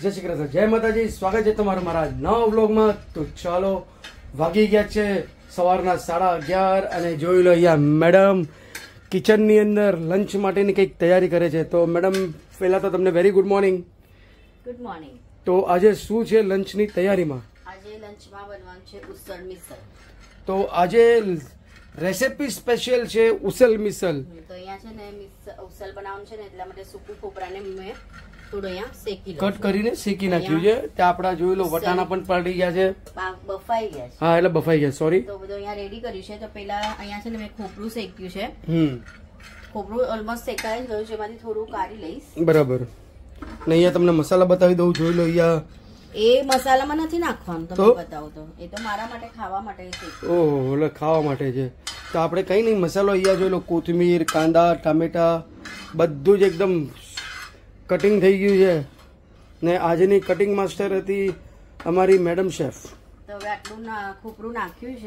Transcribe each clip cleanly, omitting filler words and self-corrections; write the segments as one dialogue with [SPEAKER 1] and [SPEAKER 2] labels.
[SPEAKER 1] જય શ્રી કૃષ્ણ, જય માતાજી. સ્વાગત છે તમારું મારા નવા વ્લોગમાં. તો ચાલો, વાગી ગયા છે સવારના 11:30 અને જોઈ લો અહીંયા મેડમ કિચનની અંદર લંચ માટેની કંઈક તૈયારી કરે છે. તો મેડમ પહેલાં તો તમને very good morning.
[SPEAKER 2] Good morning.
[SPEAKER 1] તો આજે શું છે લંચની તૈયારીમાં?
[SPEAKER 2] આજે લંચમાં બનવાનું છે ઉસળ મિસળ.
[SPEAKER 1] તો આજે રેસીપી સ્પેશિયલ છે ઉસલ મિસલ.
[SPEAKER 2] તો અહીંયા છે ને ઉસળ બનાવવાનું છે ને એટલા માટે સૂકું ખોપરાને મેં થોડું અહીંયા શેકી
[SPEAKER 1] કટ કરીને શેકી નાખ્યું છે. ત્યાં આપણા જોઈ લો વટાણા પણ પડી ગયા છે,
[SPEAKER 2] બફાઈ ગયા છે.
[SPEAKER 1] હા એટલે બફાઈ ગયા, સોરી.
[SPEAKER 2] તો બધું અહીંયા રેડી કર્યું છે. તો પેલા અહીંયા છે ને મેં ખોપરું શેક્યું છે. ખોપરું ઓલમોસ્ટ શેકાઈ ગયું છે, એમાંથી થોડું કાઢી લઈશ.
[SPEAKER 1] બરાબર. ને અહીંયા તમને મસાલા બતાવી દઉં, જોઈ લો અહીંયા.
[SPEAKER 2] એ મસાલામાં નથી નાખવાનું, તમને બતાવો તો. એ તો મારા માટે ખાવા માટે છે.
[SPEAKER 1] ઓહો, એટલે ખાવા માટે છે. તો આપણે કઈ નહીં, મસાલો અહીંયા જોઈ લો, કોથમીર, કાંદા, ટામેટા બધું જ એકદમ કટિંગ થઈ ગયું છે. ને આજની કટિંગ માસ્ટર હતી અમારી મેડમ શેફ.
[SPEAKER 2] તો હવે આટલું ખોપરું રાખ્યું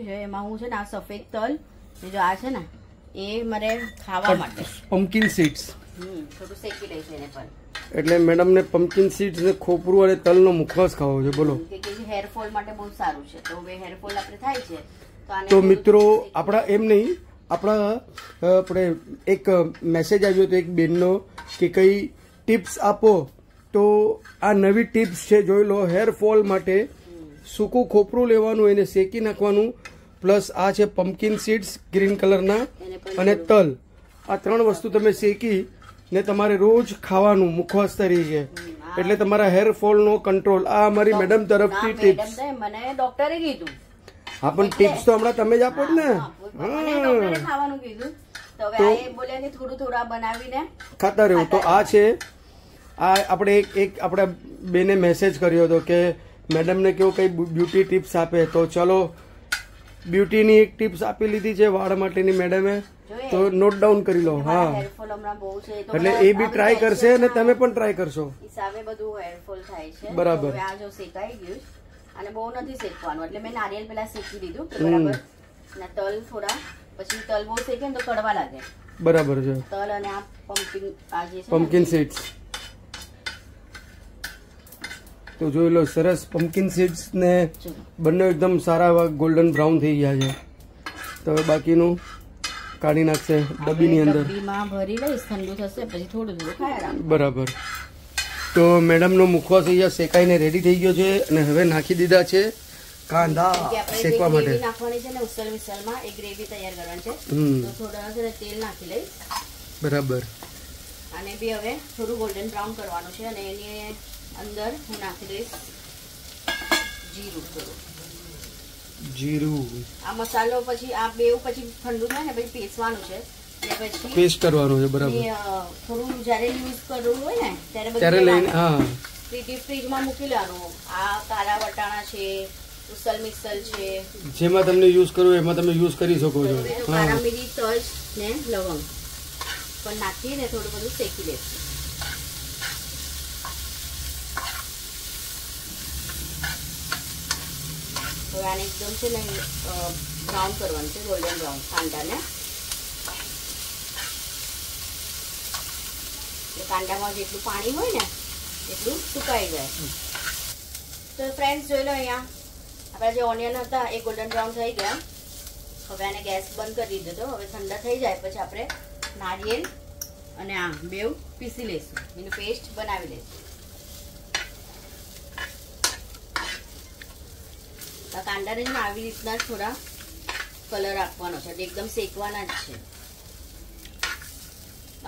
[SPEAKER 2] છે. એમાં હું છે ને આ સફેદ તલ જો આ છે ને એ મારે ખાવા માટે
[SPEAKER 1] પમ્પકિન સીડ્સ
[SPEAKER 2] થોડું શેકી લઈશ એને પણ.
[SPEAKER 1] એટલે મેડમ ને પમ્પકિન સીડ્સ ને ખોપરું અને તલનો મુખવાસ ખાવો છે. બોલો,
[SPEAKER 2] હેરફોલ માટે બહુ સારું છે. તો હવે હેરફોલ આપણે થાય છે
[SPEAKER 1] તો મિત્રો આપણા એમ નહીં, આપણે એક મેસેજ આવ્યો હતો એક બેનનો કે કઈ ટિપ્સ આપો. તો આ નવી ટિપ્સ છે, જોઈ લો. હેરફોલ માટે સૂકું ખોપરું લેવાનું, એને શેકી નાખવાનું, પ્લસ આ છે પમ્પકિન સીડ્સ ગ્રીન કલરના અને તલ. આ ત્રણ વસ્તુ તમે શેકી ને તમારે રોજ ખાવાનું મુખવાસ તરીકે, એટલે તમારા હેરફોલ નો કંટ્રોલ. આ અમારી મેડમ તરફથી ટિપ્સ.
[SPEAKER 2] મને ડોક્ટરે કીધું.
[SPEAKER 1] હા, પણ ટિપ્સ તો હમણાં તમે જ આપો જ ને.
[SPEAKER 2] ખાવાનું કીધું તો હવે આ બોલ્યા કે થોડું થોડા બનાવીને
[SPEAKER 1] ખાતા રહ્યું. તો આ છે, આ આપણે એક આપણા બેને મેસેજ કર્યો હતો કે મેડમને કેવું કઈ બ્યુટી ટિપ્સ આપે. તો ચલો, બ્યુટીની એક ટિપ્સ આપી લીધી છે વાળ માટેની મેડમે, તો નોટ ડાઉન કરી લો. હા, એટલે એ બી ટ્રાય કરશે અને તમે પણ ટ્રાય કરશો.
[SPEAKER 2] હિસાબે બધું હેરફોલ થાય છે.
[SPEAKER 1] બરાબર.
[SPEAKER 2] આ જો શેકાઈ ગયું અને બહુ નથી શેકવાનું, એટલે મેં નારિયેળ પેલા શેકી દીધું બરાબર. અને તલ થોડા, પછી તલ બહુ શેકે ને તો કડવા લાગે.
[SPEAKER 1] બરાબર છે.
[SPEAKER 2] તલ અને આ
[SPEAKER 1] પમ્પકિન સીડ્સ. તો જોઈ લો, સરસ પમ્પકિન સીડ્સ ને બંને એકદમ સારા ગોલ્ડન બ્રાઉન થઈ ગયા છે. તો હવે બાકીનું કાઢી નાખશે ડબ્બીની અંદર.
[SPEAKER 2] ભરી લઈશ, ઠંડુ થશે પછી થોડું થોડું ખાયા.
[SPEAKER 1] બરાબર. તો મેડમનો મુખવાસ અહીંયા શેકાઈને રેડી થઈ ગયો છે અને હવે નાખી દીધા છે કાંદા શેકવા માટે.
[SPEAKER 2] નાખવાની છે ને ઉસળ મિસળમાં એક ગ્રેવી તૈયાર કરવાની છે. તો થોડા છે ને તેલ નાખી લઈશ.
[SPEAKER 1] બરાબર.
[SPEAKER 2] અને બી હવે થોડું ગોલ્ડન બ્રાઉન કરવાનું છે અને એની અંદર હું નાખી દઈશ જીરું.
[SPEAKER 1] જીરું.
[SPEAKER 2] આ મસાલો પછી આ બેવ પછી ઠંડુ થાય ને પછી પીસવાનું છે. પછી
[SPEAKER 1] પેસ્ટ કરવાનું છે. બરાબર.
[SPEAKER 2] થોડું જયારે યુઝ કરવું હોય ને
[SPEAKER 1] ત્યારે લઈને
[SPEAKER 2] ફ્રીજમાં મૂકી લેવાનું. આ કાળા વટાણા છે, ઉસળ મિસળ છે,
[SPEAKER 1] જેમાં તમને યુઝ કરવું એમાં તમે યુઝ કરી શકો છો.
[SPEAKER 2] કાળા મિરી, તજ ને લવંગ પણ નાખીને થોડું બધું શેકી લેશું. તો આને એકદમ છે ને બ્રાઉન કરવાનું છે, ગોલ્ડન બ્રાઉન કાંદાને. કાંદામાં જેટલું પાણી હોય ને એટલું સુકાઈ જાય. તો ફ્રેન્ડ્સ જોઈ લો, અહીંયા આપણા જે ઓનિયન હતા એ ગોલ્ડન બ્રાઉન થઈ ગયા. હવે આને ગેસ બંધ કરી દીધો. હવે ઠંડા થઈ જાય પછી આપણે નારિયેળ અને આ બેવ પીસી લઈશું, એનું પેસ્ટ બનાવી લઈશું. કાંદાને જ આવી રીતના થોડા કલર આપવાનો છે, એકદમ શેકવાના જ છે.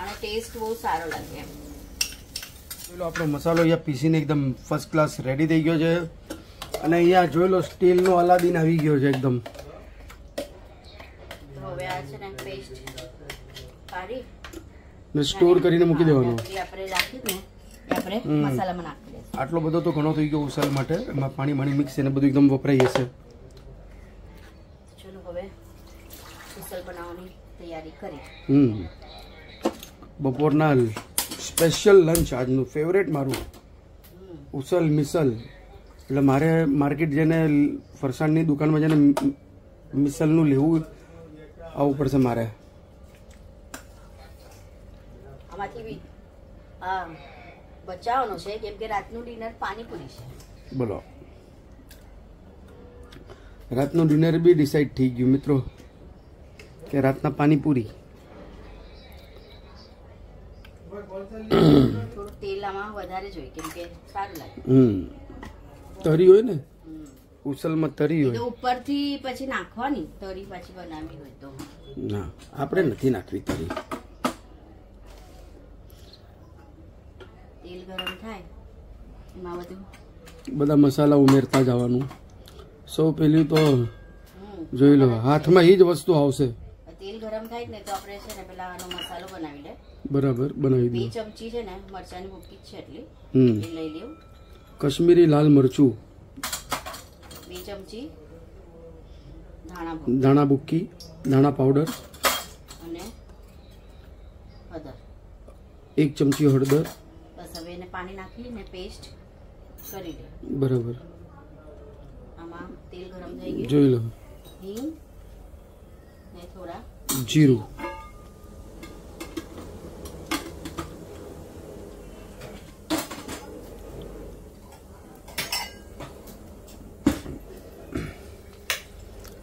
[SPEAKER 2] અને ટેસ્ટ બહુ સારો લાગે એમ.
[SPEAKER 1] આપણો મસાલો અહીંયા પીસીને એકદમ ફર્સ્ટ ક્લાસ રેડી થઈ ગયો છે. અને અહીંયા જોઈ લો, સ્ટીલનો અલાદીન આવી ગયો છે એકદમ.
[SPEAKER 2] હવે આ છે ને પેસ્ટ કાઢી
[SPEAKER 1] ને સ્ટોર કરીને મૂકી દેવાનો.
[SPEAKER 2] આપણે રાખીને આપણે મસાલામાં નાખી દઈશું.
[SPEAKER 1] આટલો બધો તો ઘણો થઈ ગયો ઉસળ માટે. એમાં પાણી મિક્સ છે ને બધું એકદમ વપરાઈ જશે.
[SPEAKER 2] ચલો હવે ઉસળ બનાવવાની તૈયારી કરી.
[SPEAKER 1] બપોરના સ્પેશિયલ લંચ આજનું ફેવરેટ મારું ઉસલ મિસલ. એટલે મારે માર્કેટ જઈને ફરસાણની દુકાનમાં જઈને મિસલનું લેવું આવવું પડશે મારે. આમાંથી
[SPEAKER 2] બચાવવાનો છે, કેમ કે રાતનું ડિનર પાણીપુરી છે.
[SPEAKER 1] બોલો, રાતનું ડિનર બી ડિસાઈડ થઈ ગયું મિત્રો કે રાતના પાણીપુરી.
[SPEAKER 2] થોડું તેલ આમાં વધારે જોઈએ, કેમ કે સારું લાગે.
[SPEAKER 1] તરી હોય ને, ઉસલમાં તરી હોય
[SPEAKER 2] તો ઉપરથી પછી નાખવાની તરી પાછી બનાવી હોય તો.
[SPEAKER 1] ના, આપણે નથી નાખવી તરી.
[SPEAKER 2] તેલ ગરમ થાય એમાં
[SPEAKER 1] બધા મસાલા ઉમેરતા જવાનું. સૌ પહેલું તો જોઈ લો, હાથમાં એ જ વસ્તુ આવશે.
[SPEAKER 2] તેલ ગરમ થાય ને તો આપણે છે ને પેલા આનો મસાલો બનાવી લે.
[SPEAKER 1] બરાબર, બનાવી
[SPEAKER 2] 2
[SPEAKER 1] દો.
[SPEAKER 2] ચમચી છે ને મરચાની ભૂકી છે એટલી એ લઈ લેવું.
[SPEAKER 1] કશ્મીરી લાલ મરચું
[SPEAKER 2] 2 ચમચી
[SPEAKER 1] ધાણા ભૂકી, ધાણા પાવડર
[SPEAKER 2] અને હળદર
[SPEAKER 1] 1 ચમચી હળદર.
[SPEAKER 2] બસ હવે એને પાણી નાખી ને પેસ્ટ કરી લે.
[SPEAKER 1] બરાબર,
[SPEAKER 2] આમાં તેલ ગરમ થઈ ગયું.
[SPEAKER 1] જોઈ લો,
[SPEAKER 2] હિંગ ને થોડા
[SPEAKER 1] જીરું.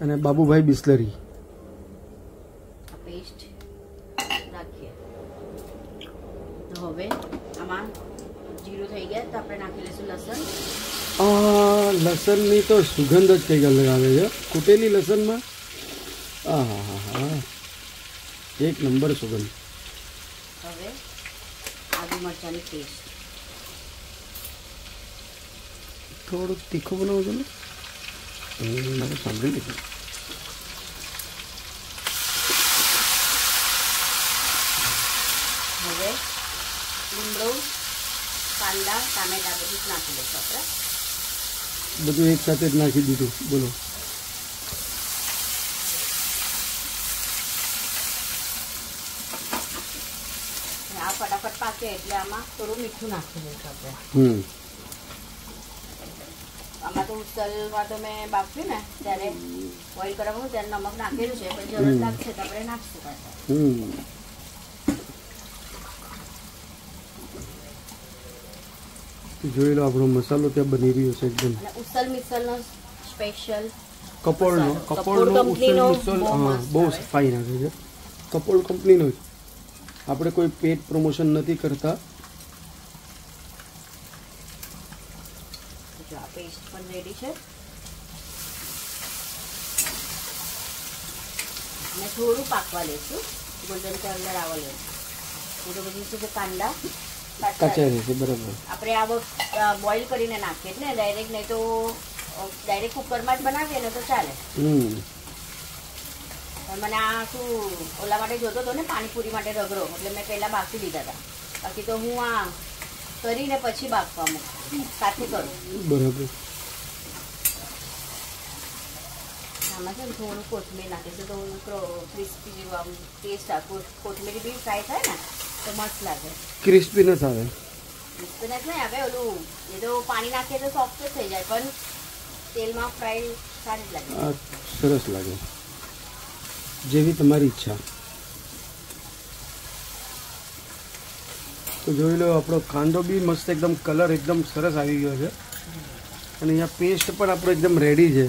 [SPEAKER 1] અને બાબુભાઈ બિસ્લરી.
[SPEAKER 2] આ પેસ્ટ નાખીએ. તો હવે આમાં જીરું થઈ ગયા તો આપણે નાખી લઈશું લસણ.
[SPEAKER 1] લસણની તો સુગંધ જ કંઈક અલગ આવે છે કૂટેલી લસણમાં. હા, એક નંબર સુગંધ.
[SPEAKER 2] હવે આદુ મરચાની પેસ્ટ.
[SPEAKER 1] થોડુંક તીખું બનાવો છો ને, મને સાંભળી લીધું.
[SPEAKER 2] હવે લીમડો, કાંદા, ટામેટા બધું જ નાખી દઈશું આપણે.
[SPEAKER 1] બધું એક સાથે જ નાખી દીધું. બોલો,
[SPEAKER 2] આ ફટાફટ પાકે એટલે આમાં થોડું મીઠું નાખી દઈશું આપણે. આમાં તો ઉસલમાં તો મેં બાફ્યું ને ત્યારે બોઇલ કરવાનું ત્યારે નમક નાખેલું છે, પણ જરૂર લાગશે તો આપણે નાખશું પાછા.
[SPEAKER 1] જોઈ લો, આપણો મસાલો ત્યાં બની રહ્યો છે એકદમ.
[SPEAKER 2] અને ઉસલ મિસલનો સ્પેશિયલ
[SPEAKER 1] કપોળનો ઉસલ મિસલ, હા, બહુ ફાઇન આવે છે. કપોળ કંપનીનો જ. આપણે કોઈ પેટ પ્રમોશન નથી કરતા.
[SPEAKER 2] આ પેસ્ટ પણ રેડી છે. અને થોડું પાકવા લેશું, ગોલ્ડન કલર આવવા લેશું. તો બધું શું છે, કાંદા
[SPEAKER 1] કાચા રહેશે. બરાબર,
[SPEAKER 2] આપણે આ બોઇલ કરીને નાખીએ ને ડાયરેક્ટ, નહીં તો ડાયરેક્ટ કુકરમાં જ બનાવીએ ને તો ચાલે. મને આ શું ઓલા માટે જોતો હતો ને પાણીપુરી માટે રગડો, એટલે મેં પહેલા બાફી લીધા હતા. બાકી તો હું આ કરીને પછી બાફવા મૂકું, સાથે કરું.
[SPEAKER 1] બરાબર.
[SPEAKER 2] આમાં છે ને થોડું કોથમીર નાખીશું તો ક્રિસ્પી જેવું આમ ટેસ્ટ આવે. કોથમીર બી ફ્રાય થાય ને તો મસ્ત લાગે.
[SPEAKER 1] ક્રિસ્પીનેસ આવે.
[SPEAKER 2] ક્રિસ્પીનેસ નહીં આવે, ઓલું એ તો પાણી નાખીએ તો સોફ્ટ જ થઈ જાય, પણ તેલમાં ફ્રાય સારી લાગે.
[SPEAKER 1] સરસ લાગે, જેવી તમારી ઈચ્છા. તો જોઈ લો, આપણો કાંદો બી મસ્ત એકદમ કલર એકદમ સરસ આવી ગયો છે. અને અહીંયા પેસ્ટ પણ આપણો એકદમ રેડી છે.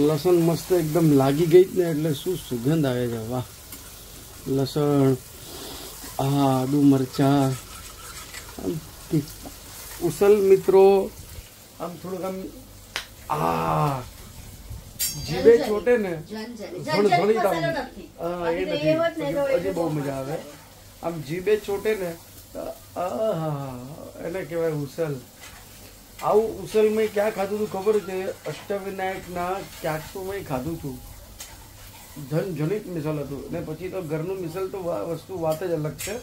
[SPEAKER 1] લસણ મસ્ત એકદમ લાગી ગઈ ને એટલે શું સુગંધ આવે છે. વાહ, લસણ, આદુ મરચા. ઉસલ મિત્રો આમ થોડુંક આમ જીભે ચોટે ને હજી બહુ મજા આવે. આમ જીભે ચોટે ને એને કહેવાય ઉસલ. આવું ઉસલ મેં ક્યાં ખાધું હતું ખબર છે? અષ્ટવિનાયકના ક્યાંક તો મેં ખાધું હતું. જનજનિત મિસલ હતું, ને પછી તો ઘરનું મિસલ તો વસ્તુ વાત જ અલગ છે.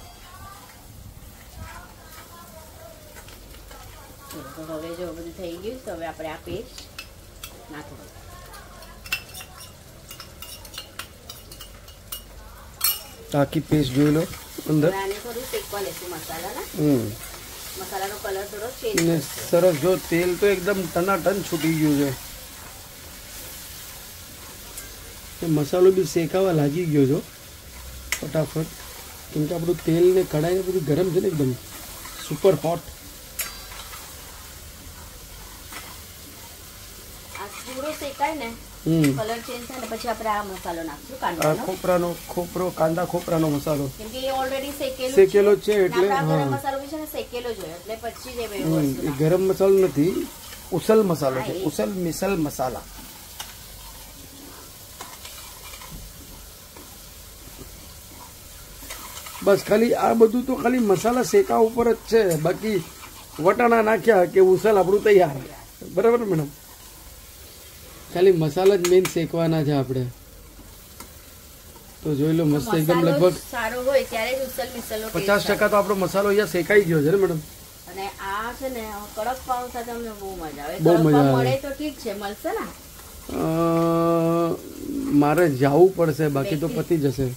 [SPEAKER 2] હવે જો બધું થઈ ગયું તો હવે આપણે આ પેસ્ટ નાખી દઈએ.
[SPEAKER 1] આખી પેસ્ટ જોઈ લો અંદર.
[SPEAKER 2] આને થોડું શેકવા લેશું મસાલાના. મસાલાનો કલર થોડો ચેન્જ
[SPEAKER 1] ને સરસ. જો તેલ તો એકદમ ટનાટન છૂટી ગયું છે. એ મસાલો બી શેકાવા લાગી ગયો છો ફટાફટ, કેમ કે આપણું તેલ ને કઢાઈ ને બધું ગરમ છે ને એકદમ સુપર હોટ.
[SPEAKER 2] આ થોડો શેકાય ને કલર ચેન્જ થાય ને પછી આપણે આ મસાલો નાખશું કાંદાનો.
[SPEAKER 1] કાંદા ખોપરાનો મસાલો
[SPEAKER 2] કેમ કે એ ઓલરેડી
[SPEAKER 1] શેકેલો છે એટલે
[SPEAKER 2] ગરમ મસાલો બી છે ને શેકેલો જ હોય એટલે પછી જે
[SPEAKER 1] એ ગરમ મસાલો નથી, ઉસલ મસાલો છે, ઉસલ મિસલ મસાલા. બસ ખાલી આ બધું તો ખાલી મસાલા શેકા ઉપર જ છે, બાકી વટાણા નાખ્યા કે ઉસલ આપણું તૈયાર. બરાબર મેડમ, ખાલી મસાલા જ મેઇન શેકવાના છે આપણે. તો જોઈ લો મસ્ત એકદમ લગભગ
[SPEAKER 2] સારો હોય ત્યારે જ ઉસલ મિસલનો
[SPEAKER 1] 50% તો આપણો મસાલો અહીંયા શેકાઈ ગયો છે ને મેડમ.
[SPEAKER 2] અને આ છે ને કડક પાવ સાથે અમને બહુ મજા આવે.
[SPEAKER 1] બહુ મજા આવે.
[SPEAKER 2] મળે તો ઠીક છે, મળશે ને?
[SPEAKER 1] મારે જવું પડશે, બાકી તો પતી જશે.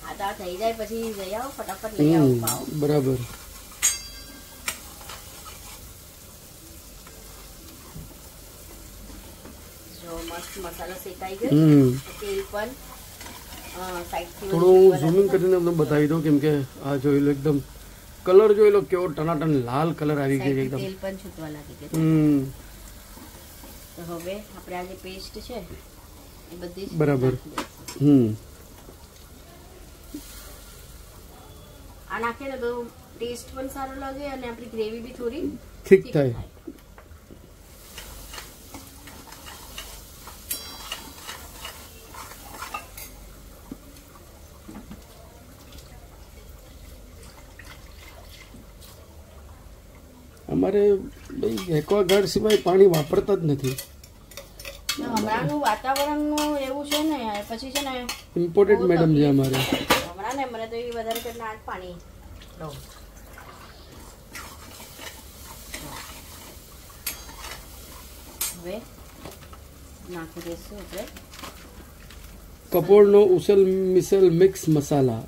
[SPEAKER 2] આ તો થઈ જાય પછી જઈ આવો, ફટાફટ લઈ આવો પાવ.
[SPEAKER 1] બરાબર.
[SPEAKER 2] જો મસ્ત મસાલો શેકાઈ ગયો, તેલ પણ સાઈડથી
[SPEAKER 1] થોડું ઝૂમિંગ કરીને તમને બતાવી દઉં, કેમ કે આ જોઈ લો એકદમ કલર જોઈ લો કેવો ટનાટન લાલ કલર આવી ગયો એકદમ.
[SPEAKER 2] તેલ પણ છૂટવા લાગી ગયું. તો હવે આપણે આ જે પેસ્ટ છે એ બધી
[SPEAKER 1] બરાબર.
[SPEAKER 2] આ નાખીએ ને તો ટેસ્ટ પણ સારો લાગે અને આપણી ગ્રેવી બી થોડી
[SPEAKER 1] ઠીક થાય. અમારે એક્વાગાર્ડ સિવાય પાણી વાપરતા જ નથી.
[SPEAKER 2] હમણાંનું વાતાવરણનું એવું છે ને, પછી છે ને
[SPEAKER 1] ઇમ્પોર્ટેન્ટ મેડમ છે અમારે.
[SPEAKER 2] હમણાં ને મને તો એ વધારે કરીને આ પાણી લઉં. હવે નાખી દઈશું આપણે
[SPEAKER 1] કપોળનો ઉસલ મિસલ મિક્સ મસાલા.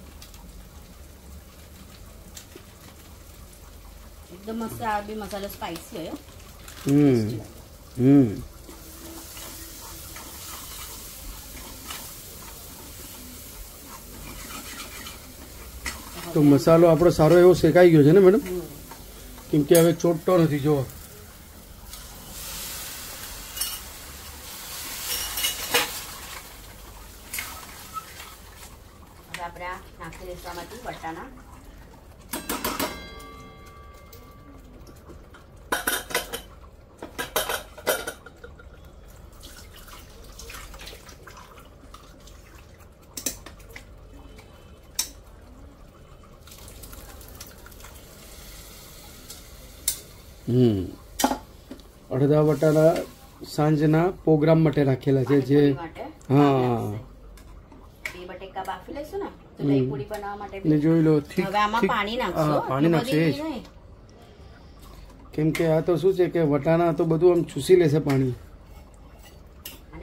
[SPEAKER 2] એકદમ મસ્ત આ બી મસાલો સ્પાઈસી હોય.
[SPEAKER 1] તો મસાલો આપણો સારો એવો શેકાઈ ગયો છે ને મેડમ, કેમ કે હવે ચોટતો નથી. જો
[SPEAKER 2] આપણે આ નાખી દઈશું આમાંથી વટાણા.
[SPEAKER 1] અડધા વટાણા સાંજના પ્રોગ્રામ માટે રાખેલા છે. જે હા
[SPEAKER 2] બે બટેકા બાફી લઈશું ને તો દહીં પૂરી બનાવવા માટે.
[SPEAKER 1] ને જોઈ લો
[SPEAKER 2] હવે આમાં પાણી નાખશું.
[SPEAKER 1] પાણી નાખશે, કેમ કે આ તો શું છે કે વટાણા તો બધું આમ ચૂસી લેશે પાણી.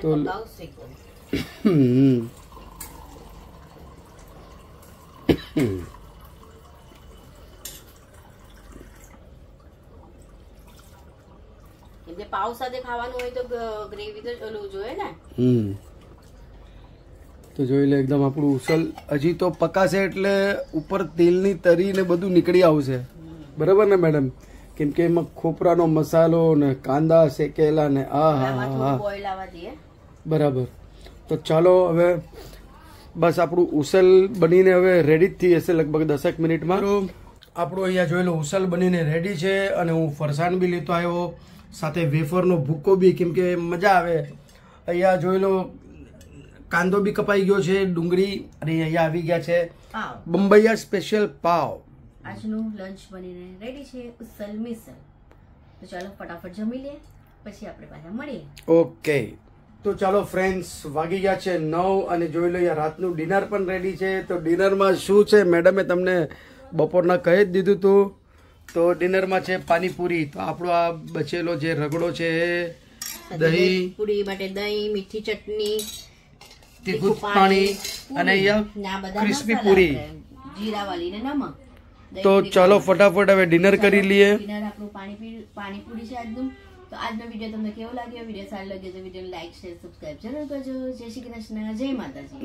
[SPEAKER 1] તો
[SPEAKER 2] એટલે પાવ સાથે ખાવાનું હોય તો ગ્રેવી તો ઓલું જોઈએ ને.
[SPEAKER 1] તો જોઈ લે એકદમ આપણું ઉસલ હજી તો પકાશે એટલે ઉપર તેલની તરી ને બધું નીકળી આવશે. બરાબર ને મેડમ, કેમ કે એમાં ખોપરાનો મસાલો ને કાંદા શેકેલા ને
[SPEAKER 2] બોઇલ આવવા દઈએ.
[SPEAKER 1] બરાબર. તો ચાલો હવે બસ આપણું ઉસલ બનીને હવે રેડી જ થઈ હશે લગભગ 10 મિનિટમાં. આપણું અહીંયા જોઈ લો ઉસલ બનીને રેડી છે, અને હું ફરસાણ બી લેતો આવ્યો, સાથે વેફરનો ભૂક્કો બી, કેમ કે મજા આવે. અહીંયા જોઈ લો કાંદો બી કપાઈ ગયો છે, ડુંગળી, અને અહીંયા આવી ગયા છે બંબૈયા સ્પેશિયલ પાવ.
[SPEAKER 2] આજનું લંચ બનીને રેડી છે, ઉસલ મિસલ. તો ચાલો ફટાફટ જમી લઈએ, પછી આપણે પાછા મળીએ.
[SPEAKER 1] ઓકે, તો ચાલો ફ્રેન્ડ્સ, વાગી ગયા છે 9, અને જોઈ લો અહીંયા રાતનું ડિનર પણ રેડી છે. તો ડિનરમાં શું છે, મેડમે તમને બપોરના કહી જ દીધું હતું. તો ડિનરમાં છે પાણીપુરી. તો આપણો આ બચેલો જે રગડો છે, દહીં
[SPEAKER 2] પૂરી માટે દહીં, મીઠી ચટણી,
[SPEAKER 1] તીખું પાણી, અને અહીંયા ક્રિસ્પી પૂરી,
[SPEAKER 2] જીરા વાળી ને નમક.
[SPEAKER 1] તો ચાલો ફટાફટ હવે ડિનર કરી લઈએ.
[SPEAKER 2] ડિનર આપણું પાણીપુરી છે આજનું. તો તો આજનો વિડીયો તમને કેવો લાગ્યો? વિડીયો સારો લાગ્યો તો વિડીયો લાઈક શેર સબસ્ક્રાઇબ જરૂર કરજો. જય શ્રી કૃષ્ણ, જય માતાજી.